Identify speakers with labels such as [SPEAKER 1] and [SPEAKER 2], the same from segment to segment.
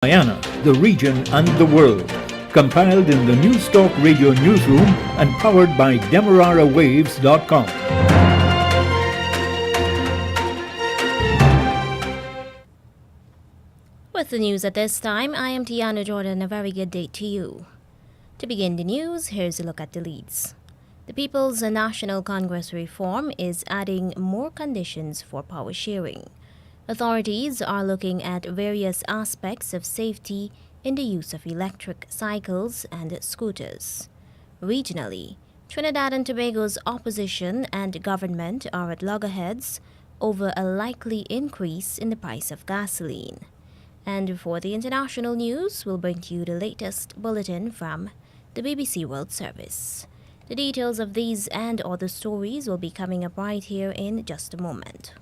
[SPEAKER 1] Guyana, the region and the world. Compiled in the News Talk Radio newsroom and powered by DemeraraWaves.com.
[SPEAKER 2] With the news at this time, I am Tiana Jordan. A very good day to you. To begin the news, here's a look at the leads. The People's National Congress reform is adding more conditions for power sharing. Authorities are looking at various aspects of safety in the use of electric cycles and scooters. Regionally, Trinidad and Tobago's opposition and government are at loggerheads over a likely increase in the price of gasoline. And for the international news, we'll bring to you the latest bulletin from the BBC World Service. The details of these and other stories will be coming up right here in just a moment.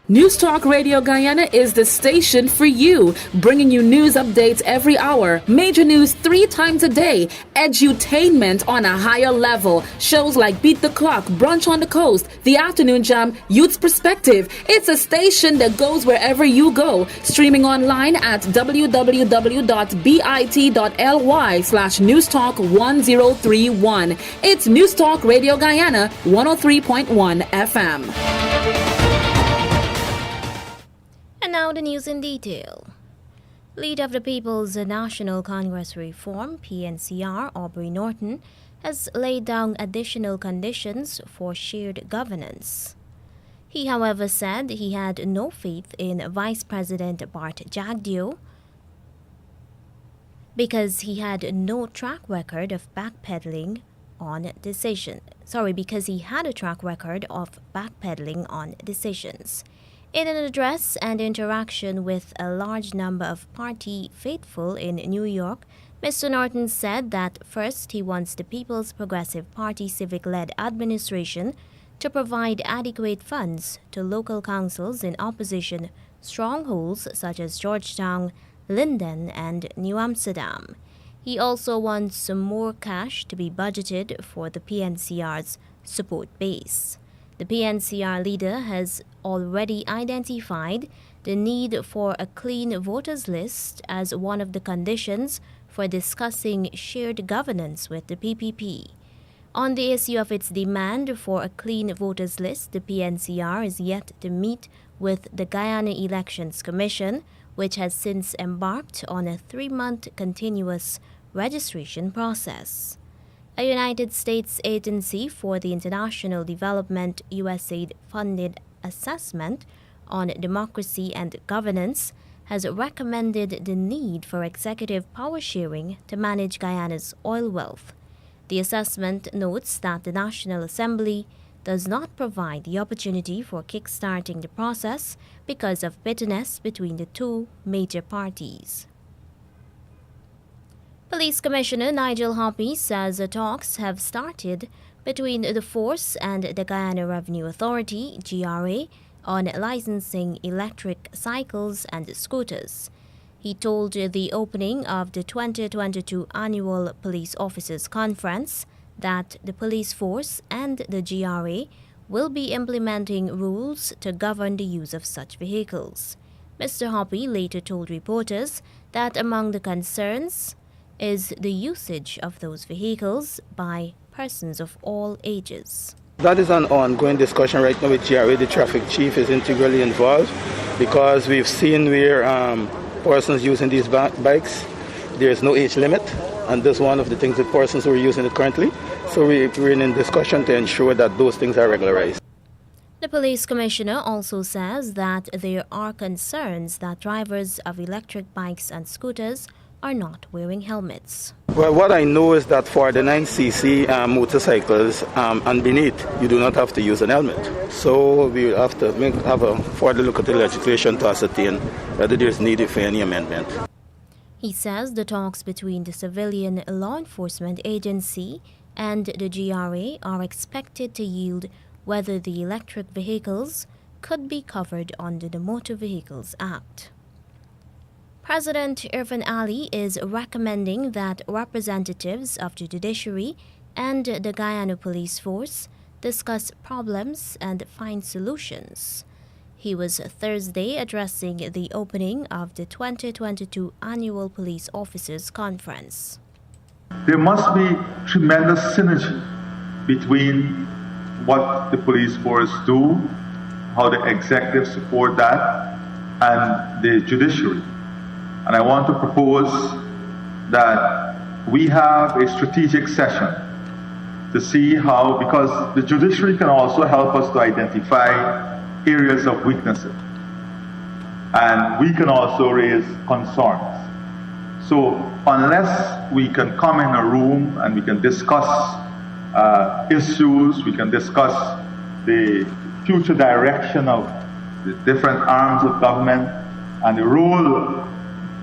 [SPEAKER 3] News Talk Radio Guyana is the station for you, bringing you news updates every hour, major news 3 times a day, edutainment on a higher level, shows like Beat the Clock, Brunch on the Coast, The Afternoon Jam, Youth's Perspective. It's a station that goes wherever you go, streaming online at www.bit.ly/newstalk1031. It's News Talk Radio Guyana 103.1 FM.
[SPEAKER 2] And now the news in detail. Leader of the People's National Congress Reform, PNCR, Aubrey Norton, has laid down additional conditions for shared governance. He, however, said he had no faith in Vice President Bart Jagdeo because he had no track record of backpedaling on because he had a track record of backpedaling on decisions. In an address and interaction with a large number of party faithful in New York, Mr. Norton said that first he wants the People's Progressive Party civic-led administration to provide adequate funds to local councils in opposition strongholds such as Georgetown, Linden, and New Amsterdam. He also wants some more cash to be budgeted for the PNCR's support base. The PNCR leader has already identified the need for a clean voters list as one of the conditions for discussing shared governance with the PPP. On the issue of its demand for a clean voters list, the PNCR is yet to meet with the Guyana Elections Commission, which has since embarked on a 3-month continuous registration process. A United States Agency for the International Development USAID-funded assessment on democracy and governance has recommended the need for executive power sharing to manage Guyana's oil wealth. The assessment notes that the National Assembly does not provide the opportunity for kickstarting the process because of bitterness between the two major parties. Police Commissioner Nigel Hoppy says the talks have started between the force and the Guyana Revenue Authority, GRA, on licensing electric cycles and scooters. He told the opening of the 2022 Annual Police Officers Conference that the police force and the GRA will be implementing rules to govern the use of such vehicles. Mr. Hoppy later told reporters that among the concerns is the usage of those vehicles by persons of all ages.
[SPEAKER 4] That is an ongoing discussion right now with GRA. The traffic chief is integrally involved because we've seen where persons using these bikes, there is no age limit, and this is one of the things that persons who are using it currently. So we're in discussion to ensure that those things are regularized.
[SPEAKER 2] The police commissioner also says that there are concerns that drivers of electric bikes and scooters are not wearing helmets.
[SPEAKER 4] Well, what I know is that for the 9cc motorcycles and beneath, you do not have to use an helmet. So we will have to have a further look at the legislation to ascertain whether there is needed for any amendment.
[SPEAKER 2] He says the talks between the civilian law enforcement agency and the GRA are expected to yield whether the electric vehicles could be covered under the Motor Vehicles Act. President Irfan Ali is recommending that representatives of the judiciary and the Guyana Police Force discuss problems and find solutions. He was Thursday addressing the opening of the 2022 Annual Police Officers Conference.
[SPEAKER 5] There must be tremendous synergy between what the police force do, how the executive support that, and the judiciary. And I want to propose that we have a strategic session to see how, because the judiciary can also help us to identify areas of weaknesses. And we can also raise concerns. So unless we can come in a room and we can discuss issues, we can discuss the future direction of the different arms of government and the role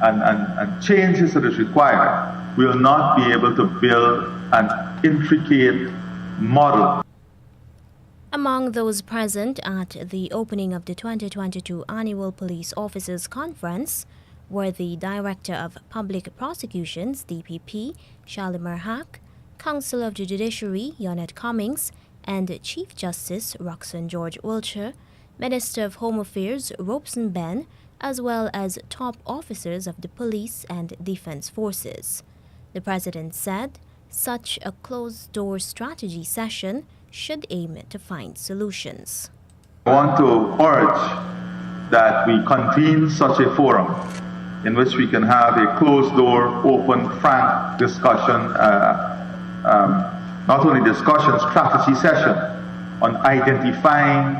[SPEAKER 5] and changes that is required, we will not be able to build an intricate model.
[SPEAKER 2] Among those present at the opening of the 2022 Annual Police Officers Conference were the Director of Public Prosecutions, DPP, Shalimar Haque, Counsel of the Judiciary, Yonette Cummings, and Chief Justice Roxanne George Wiltshire, Minister of Home Affairs Robeson Ben, as well as top officers of the police and defense forces. The President said such a closed-door strategy session should aim to find solutions.
[SPEAKER 5] I want to urge that we convene such a forum in which we can have a closed-door, open, frank discussion, not only discussion, strategy session on identifying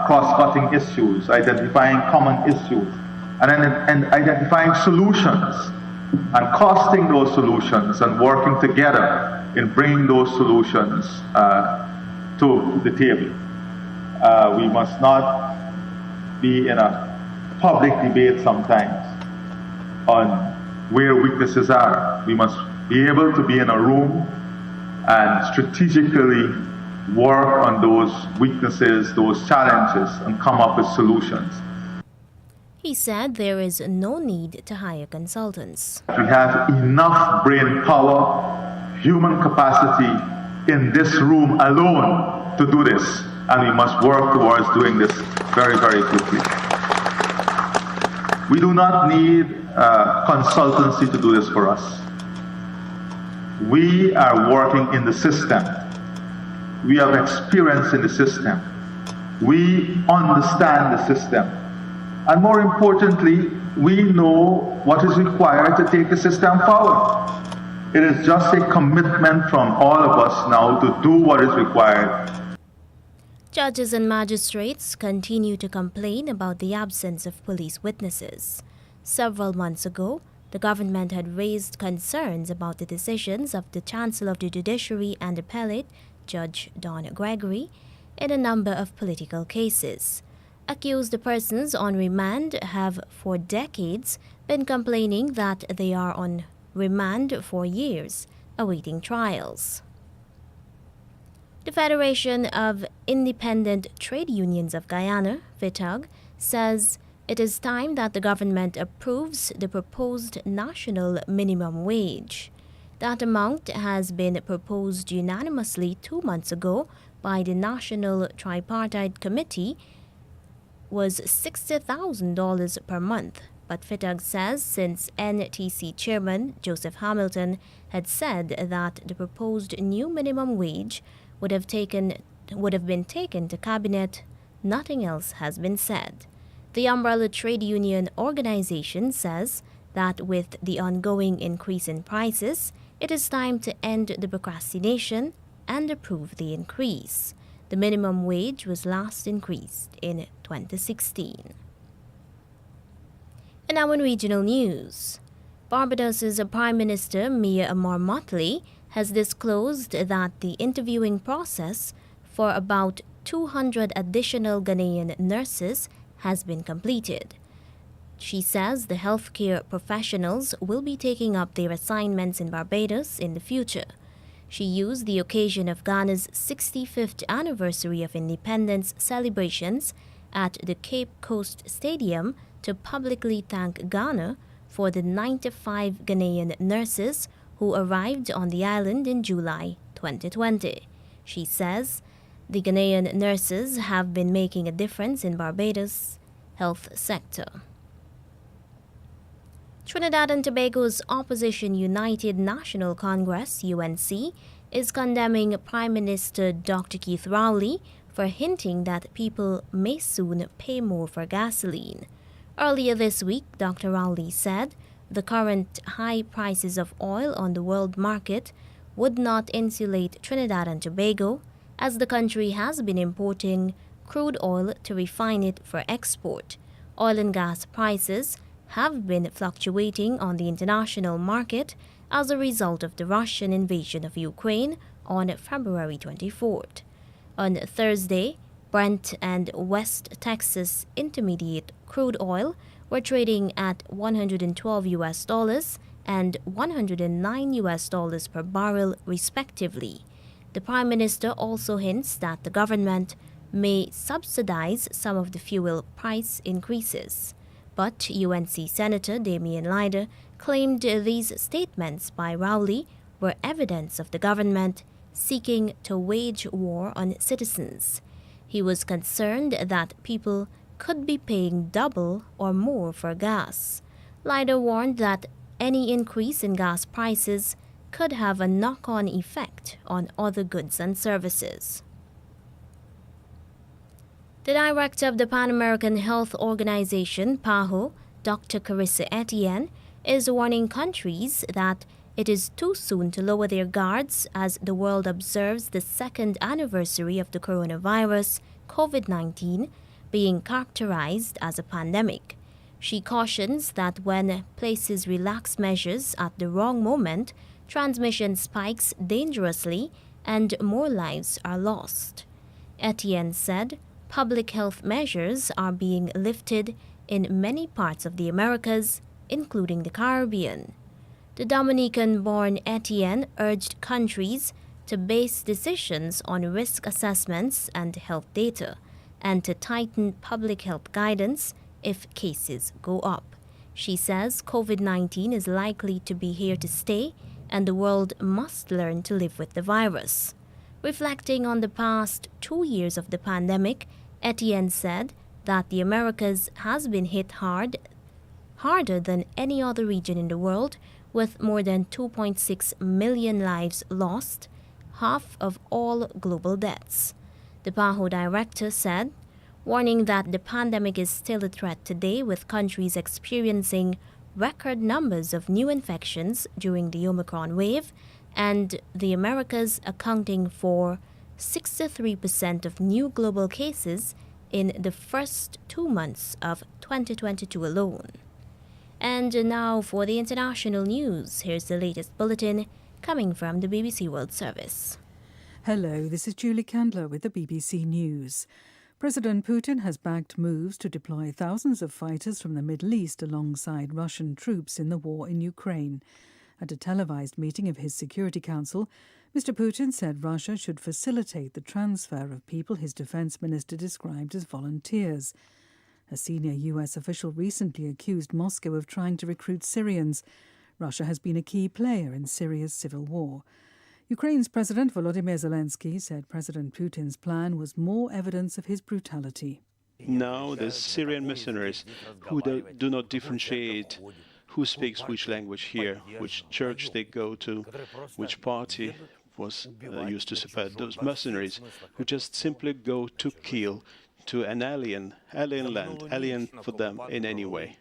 [SPEAKER 5] cross-cutting issues, identifying common issues, and identifying solutions and costing those solutions and working together in bringing those solutions to the table. We must not be in a public debate sometimes on where weaknesses are. We must be able to be in a room and strategically work on those weaknesses, those challenges, and come up with solutions.
[SPEAKER 2] He said there is no need to hire consultants.
[SPEAKER 5] We have enough brain power, human capacity in this room alone to do this, and we must work towards doing this very, very quickly. We do not need consultancy to do this for us. We are working in the system. We have experience in the system. We understand the system. And more importantly, we know what is required to take the system forward. It is just a commitment from all of us now to do what is required.
[SPEAKER 2] Judges and magistrates continue to complain about the absence of police witnesses. Several months ago, the government had raised concerns about the decisions of the Chancellor of the Judiciary and Appellate, Judge Don Gregory, in a number of political cases. Accused persons on remand have for decades been complaining that they are on remand for years, awaiting trials. The Federation of Independent Trade Unions of Guyana, FITUG, says it is time that the government approves the proposed national minimum wage. That amount has been proposed unanimously 2 months ago by the National Tripartite Committee was $60,000 per month, but FITUG says since NTC Chairman Joseph Hamilton had said that the proposed new minimum wage would have been taken to Cabinet, nothing else has been said. The umbrella trade union organization says that with the ongoing increase in prices, it is time to end the procrastination and approve the increase. The minimum wage was last increased in 2016. And now in regional news, Barbados's Prime Minister Mia Amor Motley has disclosed that the interviewing process for about 200 additional Ghanaian nurses has been completed. She says the healthcare professionals will be taking up their assignments in Barbados in the future. She used the occasion of Ghana's 65th anniversary of independence celebrations at the Cape Coast Stadium to publicly thank Ghana for the 95 Ghanaian nurses who arrived on the island in July 2020. She says The Ghanaian nurses have been making a difference in Barbados' health sector. Trinidad and Tobago's Opposition United National Congress, UNC, is condemning Prime Minister Dr. Keith Rowley for hinting that people may soon pay more for gasoline. Earlier this week, Dr. Rowley said the current high prices of oil on the world market would not insulate Trinidad and Tobago, as the country has been importing crude oil to refine it for export. Oil and gas prices have been fluctuating on the international market as a result of the Russian invasion of Ukraine on February 24th. On Thursday, Brent and West Texas Intermediate crude oil were trading at $112 and $109 per barrel respectively. The Prime Minister also hints that the government may subsidize some of the fuel price increases. But UNC Senator Damian Leiter claimed these statements by Rowley were evidence of the government seeking to wage war on citizens. He was concerned that people could be paying double or more for gas. Leiter warned that any increase in gas prices could have a knock-on effect on other goods and services. The director of the Pan American Health Organization, PAHO, Dr. Carissa Etienne, is warning countries that it is too soon to lower their guards as the world observes the second anniversary of the coronavirus, COVID-19, being characterized as a pandemic. She cautions that when places relax measures at the wrong moment, transmission spikes dangerously and more lives are lost. Etienne said public health measures are being lifted in many parts of the Americas, including the Caribbean. The Dominican-born Etienne urged countries to base decisions on risk assessments and health data, and to tighten public health guidance if cases go up. She says COVID-19 is likely to be here to stay, and the world must learn to live with the virus. Reflecting on the past 2 years of the pandemic, Etienne said that the Americas has been hit harder than any other region in the world, with more than 2.6 million lives lost, half of all global deaths. The PAHO director said, warning that the pandemic is still a threat today, with countries experiencing record numbers of new infections during the Omicron wave, and the Americas accounting for 63% of new global cases in the first 2 months of 2022 alone. And now for the international news. Here's the latest bulletin coming from the BBC World Service.
[SPEAKER 6] Hello, this is Julie Candler with the BBC News. President Putin has backed moves to deploy thousands of fighters from the Middle East alongside Russian troops in the war in Ukraine. At a televised meeting of his Security Council, Mr. Putin said Russia should facilitate the transfer of people his defense minister described as volunteers. A senior U.S. official recently accused Moscow of trying to recruit Syrians. Russia has been a key player in Syria's civil war. Ukraine's President Volodymyr Zelensky said President Putin's plan was more evidence of his brutality.
[SPEAKER 7] Now the Syrian mercenaries who do not differentiate who speaks which language here, which church they go to, which party was used to support those mercenaries who just simply go to kill, to an alien land, alien for them in any way.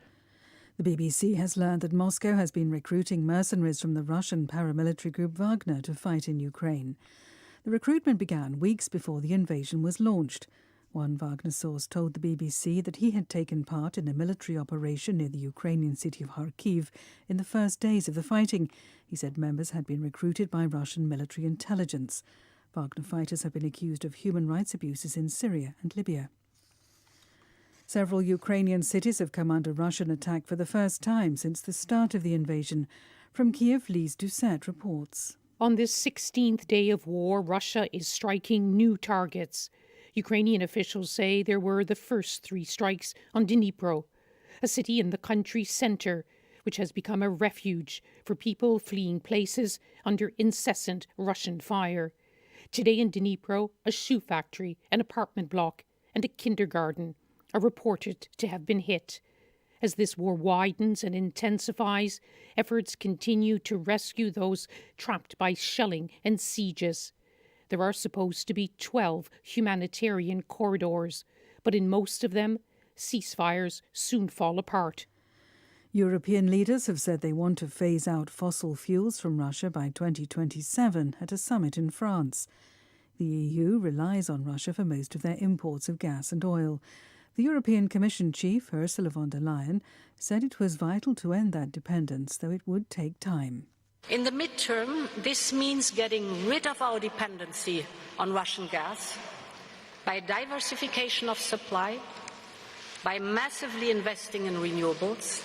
[SPEAKER 6] The BBC has learned that Moscow has been recruiting mercenaries from the Russian paramilitary group Wagner to fight in Ukraine. The recruitment began weeks before the invasion was launched. One Wagner source told the BBC that he had taken part in a military operation near the Ukrainian city of Kharkiv in the first days of the fighting. He said members had been recruited by Russian military intelligence. Wagner fighters have been accused of human rights abuses in Syria and Libya. Several Ukrainian cities have come under Russian attack for the first time since the start of the invasion. From Kiev, Lise Doucette reports.
[SPEAKER 8] On this 16th day of war, Russia is striking new targets. Ukrainian officials say there were the first 3 strikes on Dnipro, a city in the country's center, which has become a refuge for people fleeing places under incessant Russian fire. Today in Dnipro, a shoe factory, an apartment block, and a kindergarten are reported to have been hit. As this war widens and intensifies, efforts continue to rescue those trapped by shelling and sieges. There are supposed to be 12 humanitarian corridors, but in most of them, ceasefires soon fall apart.
[SPEAKER 6] European leaders have said they want to phase out fossil fuels from Russia by 2027 at a summit in France. The EU relies on Russia for most of their imports of gas and oil. The European Commission chief, Ursula von der Leyen, said it was vital to end that dependence, though it would take time.
[SPEAKER 9] In the midterm, this means getting rid of our dependency on Russian gas by diversification of supply, by massively investing in renewables.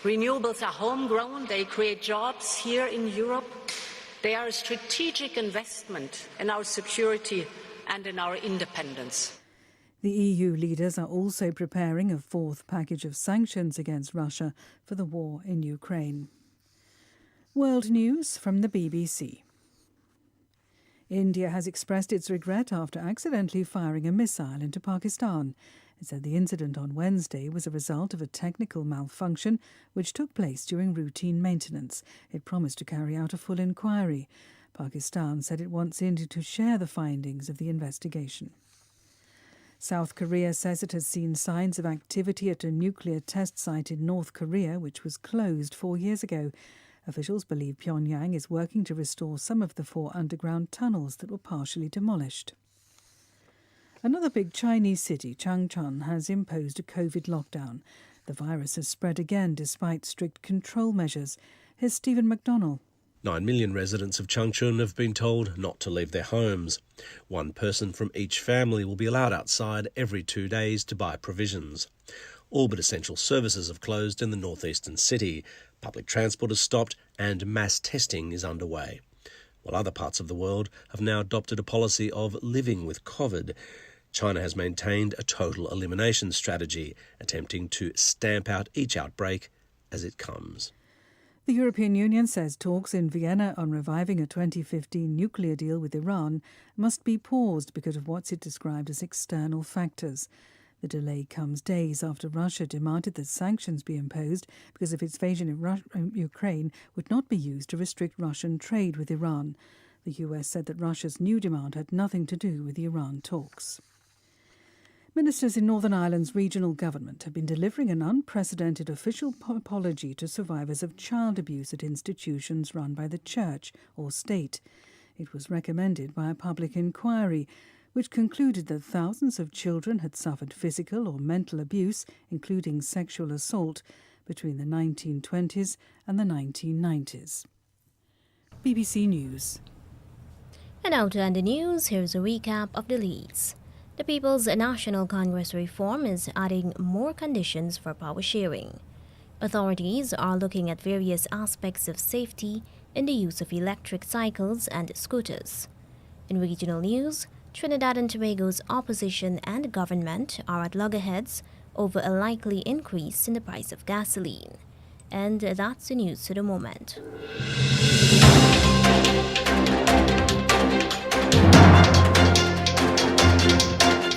[SPEAKER 9] Renewables are homegrown, they create jobs here in Europe. They are a strategic investment in our security and in our independence.
[SPEAKER 6] The EU leaders are also preparing a fourth package of sanctions against Russia for the war in Ukraine. World news from the BBC. India has expressed its regret after accidentally firing a missile into Pakistan. It said the incident on Wednesday was a result of a technical malfunction which took place during routine maintenance. It promised to carry out a full inquiry. Pakistan said it wants India to share the findings of the investigation. South Korea says it has seen signs of activity at a nuclear test site in North Korea, which was closed 4 years ago. Officials believe Pyongyang is working to restore some of the 4 underground tunnels that were partially demolished. Another big Chinese city, Changchun, has imposed a COVID lockdown. The virus has spread again despite strict control measures. Here's Stephen McDonnell.
[SPEAKER 10] 9 million residents of Changchun have been told not to leave their homes. One person from each family will be allowed outside every 2 days to buy provisions. All but essential services have closed in the northeastern city. Public transport has stopped and mass testing is underway. While other parts of the world have now adopted a policy of living with COVID, China has maintained a total elimination strategy, attempting to stamp out each outbreak as it comes.
[SPEAKER 6] The European Union says talks in Vienna on reviving a 2015 nuclear deal with Iran must be paused because of what it described as external factors. The delay comes days after Russia demanded that sanctions be imposed because of its invasion of Ukraine would not be used to restrict Russian trade with Iran. The US said that Russia's new demand had nothing to do with the Iran talks. Ministers in Northern Ireland's regional government have been delivering an unprecedented official apology to survivors of child abuse at institutions run by the church or state. It was recommended by a public inquiry, which concluded that thousands of children had suffered physical or mental abuse, including sexual assault, between the 1920s and the 1990s. BBC News.
[SPEAKER 2] And now to end the news, here's a recap of the leads. The People's National Congress reform is adding more conditions for power sharing. Authorities are looking at various aspects of safety in the use of electric cycles and scooters. In regional news, Trinidad and Tobago's opposition and government are at loggerheads over a likely increase in the price of gasoline. And that's the news to the moment.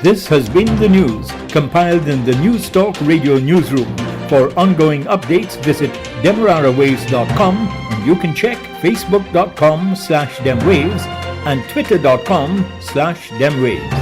[SPEAKER 1] This has been the news, compiled in the News Talk Radio Newsroom. For ongoing updates, visit demerarawaves.com, and you can check facebook.com/demwaves and twitter.com/demwaves.